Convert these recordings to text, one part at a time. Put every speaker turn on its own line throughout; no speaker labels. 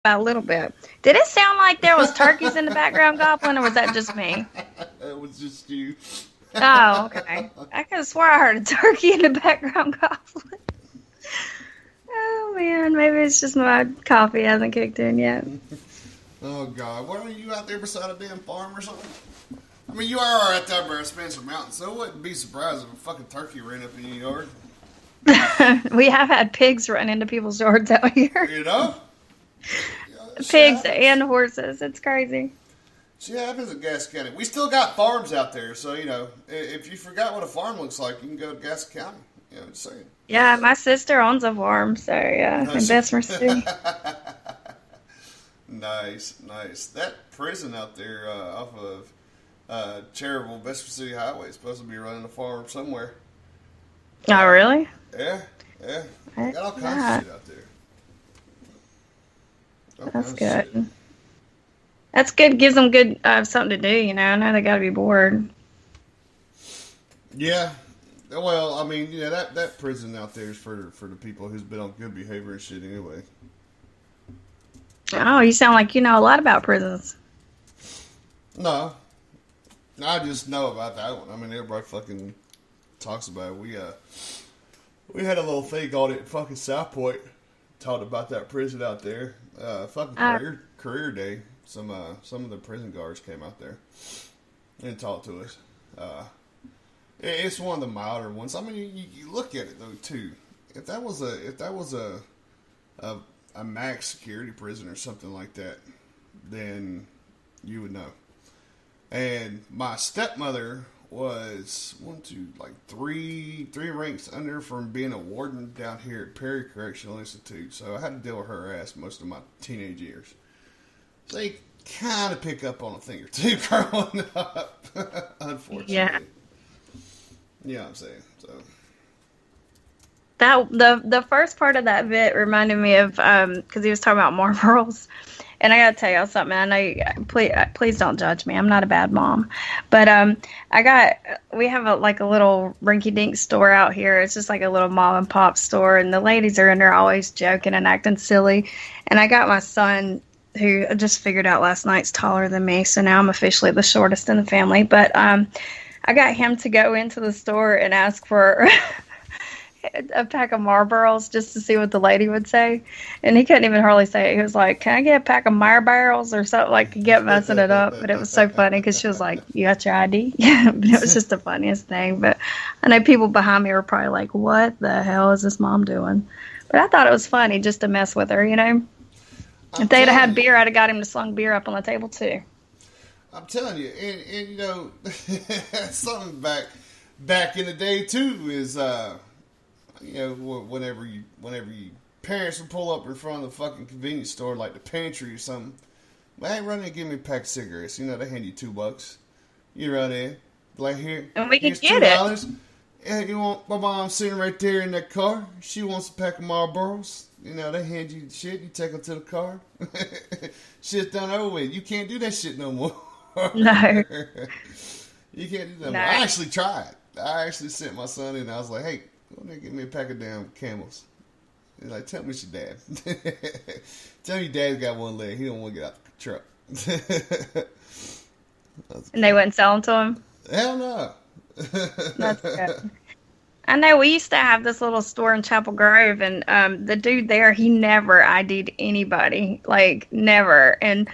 a little bit. Did it sound like there was turkeys in the background gobbling, or was that just me?
It was just you.
Oh, okay. I could have swore I heard a turkey in the background gobbling. Oh man, maybe it's just my coffee hasn't kicked in yet.
Oh God, what are you out there beside a damn farm or something? I mean, you are right there by Spencer Mountain, so I wouldn't be surprised if a fucking turkey ran up in your yard.
We have had pigs run into people's yards out here.
You know?
Pigs and horses. It's crazy.
Shit happens at Gas County. We still got farms out there, so, you know, if you forgot what a farm looks like, you can go to Gas County. You know what I'm saying?
Yeah, my sister owns a farm, so yeah, in Bessemer City.
Nice, nice. That prison out there off of Cherryville, Bessemer City Highway is supposed to be running a farm somewhere.
Oh, really?
Yeah, yeah. Got all kinds of shit out there.
That's good. That's good. Gives them good something to do, you know. I know they got to be bored.
Yeah. Well, I mean, yeah, that prison out there is for the people who's been on good behavior and shit anyway.
Oh, you sound like you know a lot about prisons.
No. I just know about that one. I mean, everybody fucking talks about it. We had a little thing on it, fucking South Point, talked about that prison out there. Fucking career day. Some of the prison guards came out there and talked to us. It's one of the milder ones. I mean, you look at it though too. If that was a max security prison or something like that, then you would know. And my stepmother was three ranks under from being a warden down here at Perry Correctional Institute. So I had to deal with her ass most of my teenage years. So you kind of pick up on a thing or two growing up, unfortunately.
Yeah.
You know what I'm saying? So
That the first part of that bit reminded me of because he was talking about Marlboros, and I gotta tell y'all something. I know please don't judge me. I'm not a bad mom, but we have a little rinky dink store out here. It's just like a little mom and pop store, and the ladies are in there always joking and acting silly. And I got my son, who I just figured out last night's taller than me, so now I'm officially the shortest in the family. But I got him to go into the store and ask for a pack of Marlboros just to see what the lady would say. And he couldn't even hardly say it. He was like, "Can I get a pack of Marlboros or something?" Like, he kept messing it up. But it was so funny because she was like, "You got your ID?" But it was just the funniest thing. But I know people behind me were probably like, "What the hell is this mom doing?" But I thought it was funny just to mess with her, you know? If they'd have had beer, I'd have got him to slung beer up on the table too.
I'm telling you, and you know, something back in the day too is you know, whenever you parents would pull up in front of the fucking convenience store like the pantry or something. Well, hey, run in and give me a pack of cigarettes. You know, they hand you $2. You run in, like, here,
And we can
here's
get
$2. And you want my mom sitting right there in that car. She wants a pack of Marlboros. You know, they hand you shit. You take them to the car. Shit's done over with. You can't do that shit no more.
No.
You can't do that.
No.
I actually tried. I actually sent my son in. I was like, "Hey, go there, get me a pack of damn Camels." He's like, "Tell me it's your dad. Tell me your dad's got one leg. He don't want to get out the truck."
And they wouldn't sell them to him?
Hell no.
That's good. I know we used to have this little store in Chapel Grove, and the dude there, he never ID'd anybody. Like, never. And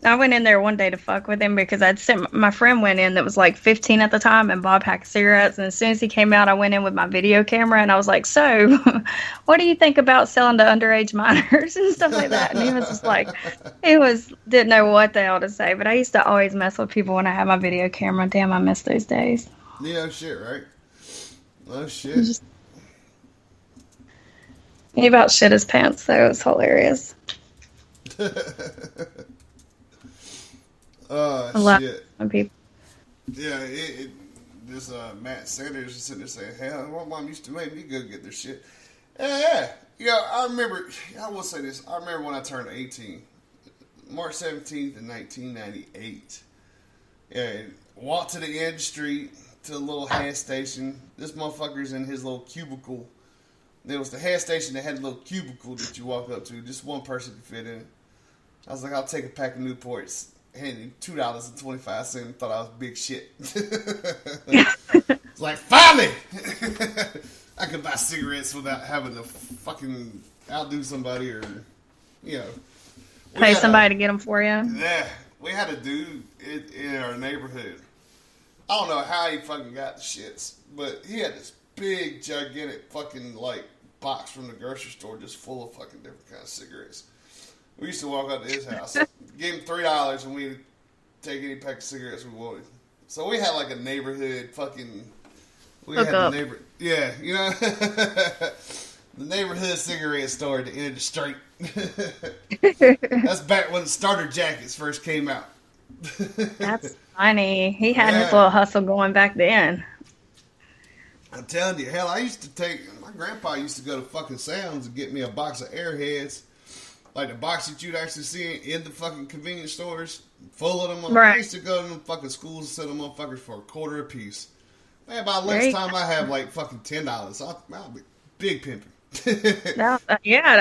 I went in there one day to fuck with him because my friend went in that was like 15 at the time and bought a pack of cigarettes. And as soon as he came out, I went in with my video camera and I was like, "So, what do you think about selling to underage minors?" and stuff like that. And he was just like, didn't know what the hell to say. But I used to always mess with people when I had my video camera. Damn, I miss those days.
Yeah, shit, right? Oh, shit.
He about shit his pants, though. It was hilarious.
Shit.
Of people.
Yeah, this Matt Sanders is sitting there saying, "Hell, my mom used to make me go get their shit." Yeah. You know, I remember, I will say this, I remember when I turned 18, March 17th in 1998. And walked to the end of the street, to the little gas station. This motherfucker's in his little cubicle. There was the gas station that had a little cubicle that you walk up to. Just one person could fit in it. I was like, I'll take a pack of Newports. Handed $2.25. Thought I was big shit. It's like, finally! I could buy cigarettes without having to fucking outdo somebody or, you know.
Pay somebody to get them for you.
Yeah. We had a dude in our neighborhood. I don't know how he fucking got the shits, but he had this big, gigantic fucking, like, box from the grocery store just full of fucking different kinds of cigarettes. We used to walk up to his house, give him $3, and we'd take any pack of cigarettes we wanted. So we had, like, a neighborhood fucking... Yeah, you know? The neighborhood cigarette store at the end of the street. That's back when the starter jackets first came out.
That's funny. He had his little hustle going back then.
I'm telling you, hell, I used to take... My grandpa used to go to fucking Sam's and get me a box of Airheads. Like the box that you'd actually see in the fucking convenience stores. Full of them.
Right.
I used to go to them fucking schools and sell them motherfuckers for $0.25 a piece. Man, by lunchtime I have like fucking $10. I'll be big pimping.
That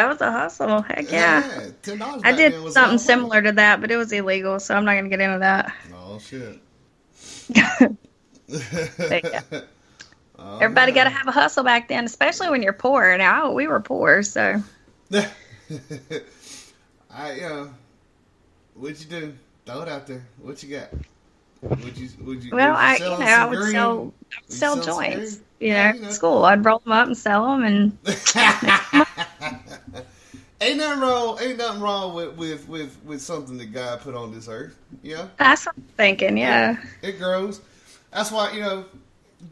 was a hustle. Heck yeah.
$10
I did something similar to that, but it was illegal, so I'm not going to get into that.
Oh, shit.
Everybody got to have a hustle back then, especially when you're poor. Now, we were poor, so.
What'd you do? Throw it out there. What you got?
I would sell joints. At school. I'd roll them up and sell them, and
ain't nothing wrong with something that God put on this earth.
That's what I'm thinking. Yeah,
it grows. That's why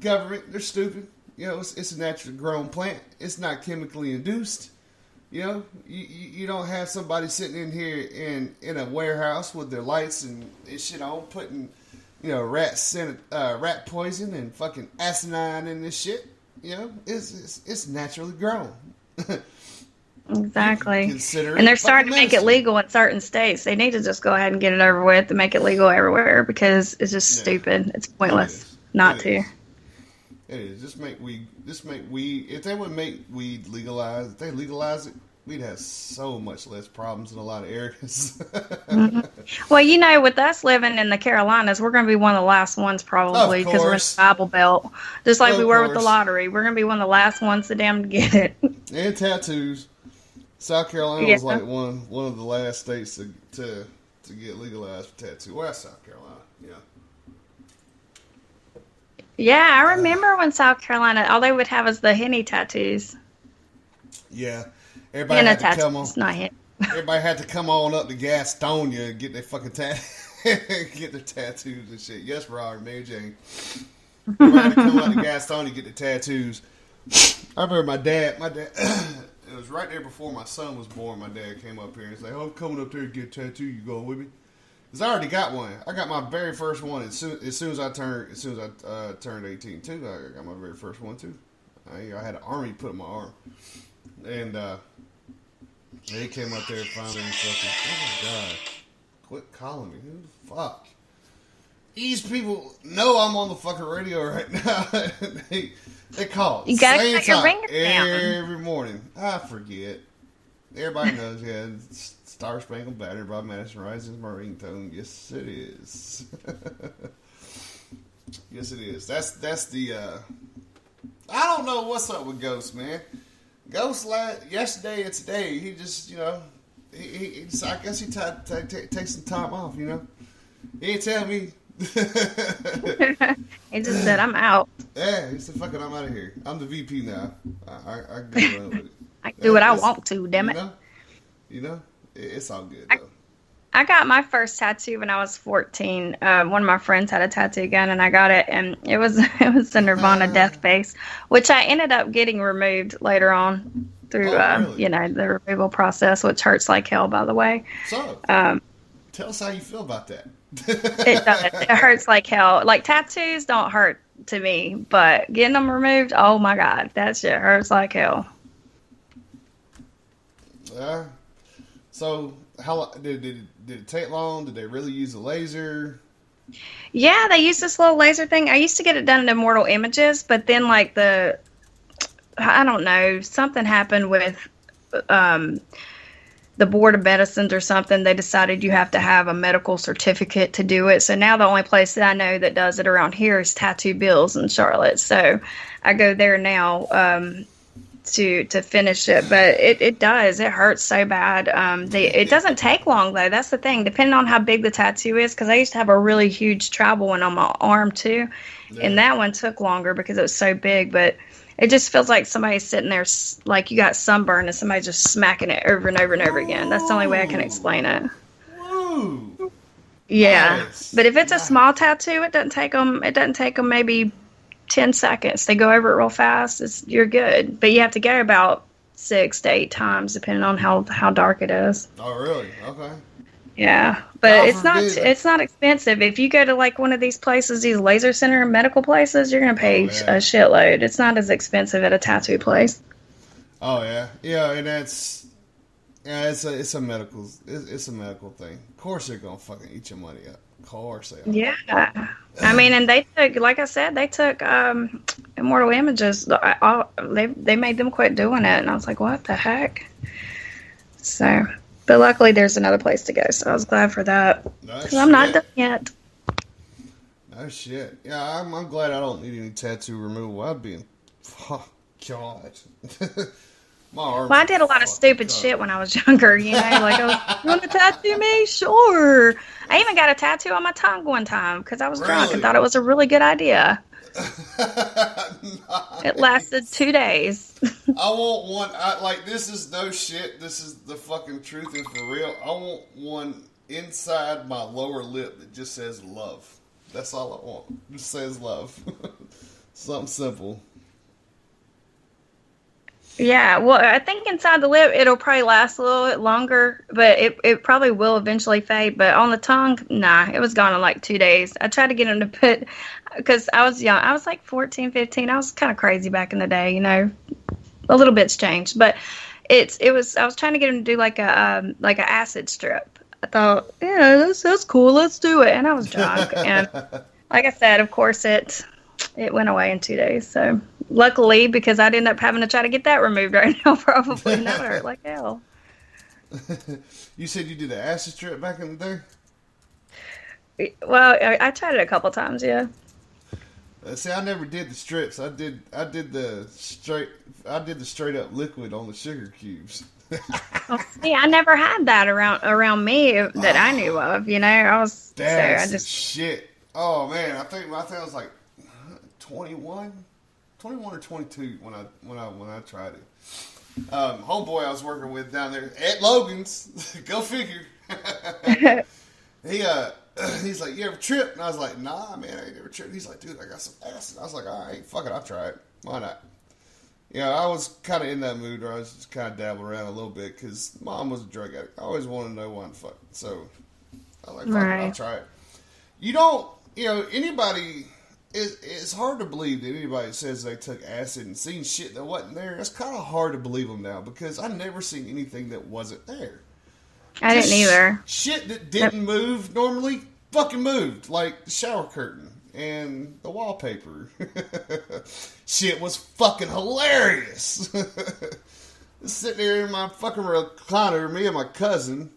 government, they're stupid. It's a naturally grown plant. It's not chemically induced. You don't have somebody sitting in here in a warehouse with their lights and shit on, putting rat poison and fucking asinine in this shit. It's naturally grown.
Exactly. And they're starting to make it legal in certain states. They need to just go ahead and get it over with and make it legal everywhere because it's just stupid. It's pointless not to.
It is. Just make weed. If they would make weed legalized, if they legalize it, we'd have so much less problems in a lot of areas.
Mm-hmm. Well, with us living in the Carolinas, we're going to be one of the last ones probably because we're in the Bible Belt. Just like we were with the lottery. We're going to be one of the last ones to get it.
And tattoos. South Carolina was like one of the last states to get legalized for tattoo. Well, that's South Carolina,
Yeah, I remember when South Carolina, all they would have is the henny tattoos.
Yeah. Everybody had to come on.
Not henny.
Everybody had to come on up to Gastonia and get their fucking get their tattoos and shit. Yes, Robert, Mary Jane. Everybody had to come up to Gastonia and get the tattoos. I remember my dad, it was right there before my son was born. My dad came up here and said, I'm coming up there to get a tattoo. You going with me? Because I already got one. I got my very first one as soon as I turned 18 too. I got my very first one too. I had an army put in my arm, and they came up there finally and fucking. Oh my god! Quit calling me. Who the fuck? These people know I'm on the fucking radio right now. they call.
You gotta cut your ringers down
every morning. I forget. Everybody knows. Yeah. Star Spangled Banner by Madison Rising Marine Tone. Yes, it is. Yes, it is. That's the. I don't know what's up with Ghost, man. Ghost, yesterday and today, he just, he I guess he takes some time off, He didn't tell me.
He just said, I'm out.
Yeah, he said, fuck it, I'm out of here. I'm the VP now. I can go around with it.
I can do what I want to, damn it.
It's all good, though.
I got my first tattoo when I was 14. One of my friends had a tattoo gun, and I got it, and it was the Nirvana death face, which I ended up getting removed later on through,
really?
The removal process, which hurts like hell, by the way.
So, tell us how you feel about that.
It does. It hurts like hell. Like, tattoos don't hurt to me, but getting them removed, oh my God, that shit hurts like hell.
So, how did it take long? Did they really use a laser?
Yeah, they used this little laser thing. I used to get it done in Immortal Images, but then I don't know, something happened with the board of medicines or something, they decided you have to have a medical certificate to do it. So now the only place that I know that does it around here is Tattoo Bills in Charlotte. So I go there now to finish it, but it does. It hurts so bad. It doesn't take long though. That's the thing. Depending on how big the tattoo is, because I used to have a really huge tribal one on my arm too, and that one took longer because it was so big. But it just feels like somebody's sitting there, like you got sunburn, and somebody's just smacking it over and over and over again. That's the only way I can explain it.
Woo.
Yeah,
Nice.
but if it's a small tattoo, it doesn't take them. It doesn't take them maybe 10 seconds. They go over it real fast. You're good, but you have to go about 6 to 8 times depending on how dark it is.
Oh, really? Okay.
Yeah, but
God forbid.
it's not expensive. If you go to like one of these places, these laser center medical places, you're gonna pay a shitload. It's not as expensive at a tattoo place.
Oh yeah, yeah, and it's a medical thing. Of course they're gonna fucking eat your money up. Of course they are.
Yeah, I mean, and they took, like I said, they took Immortal Images. They made them quit doing it, and I was like, what the heck? So, but luckily there's another place to go, so I was glad for that. Because I'm not done yet.
No shit. Yeah, I'm glad I don't need any tattoo removal. I'd be in. Oh, God. My arms.
Well, I did a lot of stupid shit when I was younger, you know, like, you want to tattoo me? Sure. I even got a tattoo on my tongue one time because I was drunk and thought it was a really good idea.
Nice.
It lasted 2 days.
I want one. This is no shit. This is the fucking truth and for real. I want one inside my lower lip that just says love. That's all I want. Just says love. Something simple.
Yeah, well, I think inside the lip, it'll probably last a little bit longer, but it probably will eventually fade. But on the tongue, nah, it was gone in like 2 days. I tried to get him to put, because I was young. I was like 14, 15. I was kind of crazy back in the day, you know. A little bit's changed, but I was trying to get him to do like a acid strip. I thought, yeah, that's cool. Let's do it. And I was drunk, and like I said, of course it went away in 2 days. So luckily, because I'd end up having to try to get that removed right now, probably. And that would hurt like hell.
You said you did the acid strip back in the
day? Well, I tried it a couple times, yeah.
See, I never did the strips. I did the straight up liquid on the sugar cubes.
Well, see, I never had that around me that I knew of. You know,
That's shit. Oh man, I think I was like 21 or 22 when I tried it. Homeboy I was working with down there at Logan's, go figure. He's like, you ever tripped? And I was like, nah, man, I ain't never tripped. He's like, dude, I got some acid. I was like, all right, fuck it, I'll try it. Why not? Yeah, I was kind of in that mood where I was just kind of dabbling around a little bit because Mom was a drug addict. I always wanted to know why the fuck. So I was like, fuck it, I'll try it. Anybody, it's hard to believe that anybody says they took acid and seen shit that wasn't there. It's kind of hard to believe them now because I never seen anything that wasn't there.
I didn't either.
Shit that didn't move normally fucking moved, like the shower curtain and the wallpaper. Shit was fucking hilarious. Sitting there in my fucking recliner, me and my cousin,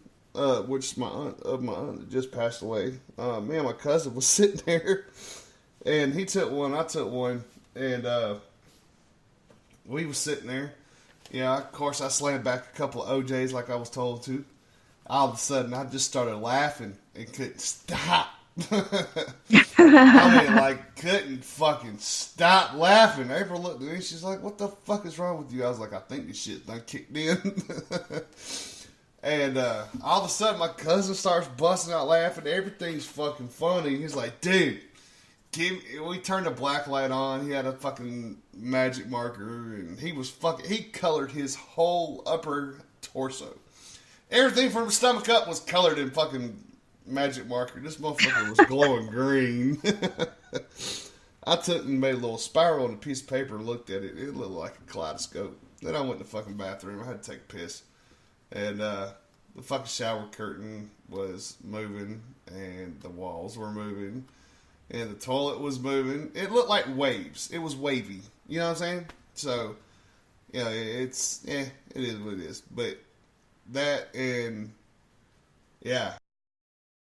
which is my aunt that just passed away. Me and my cousin was sitting there, and he took one, I took one, and we was sitting there. Yeah, of course I slammed back a couple of OJs like I was told to. All of a sudden, I just started laughing and couldn't stop. Couldn't fucking stop laughing. April looked at me, she's like, what the fuck is wrong with you? I was like, I think this shit done kicked in. And all of a sudden, my cousin starts busting out laughing. Everything's fucking funny. He's like, dude, we turned the black light on. He had a fucking magic marker, and he colored his whole upper torso. Everything from the stomach up was colored in fucking magic marker. This motherfucker was glowing green. I took and made a little spiral on a piece of paper and looked at it. It looked like a kaleidoscope. Then I went to the fucking bathroom. I had to take a piss. And the fucking shower curtain was moving, and the walls were moving, and the toilet was moving. It looked like waves. It was wavy. You know what I'm saying? So, yeah, it is what it is. But that and yeah,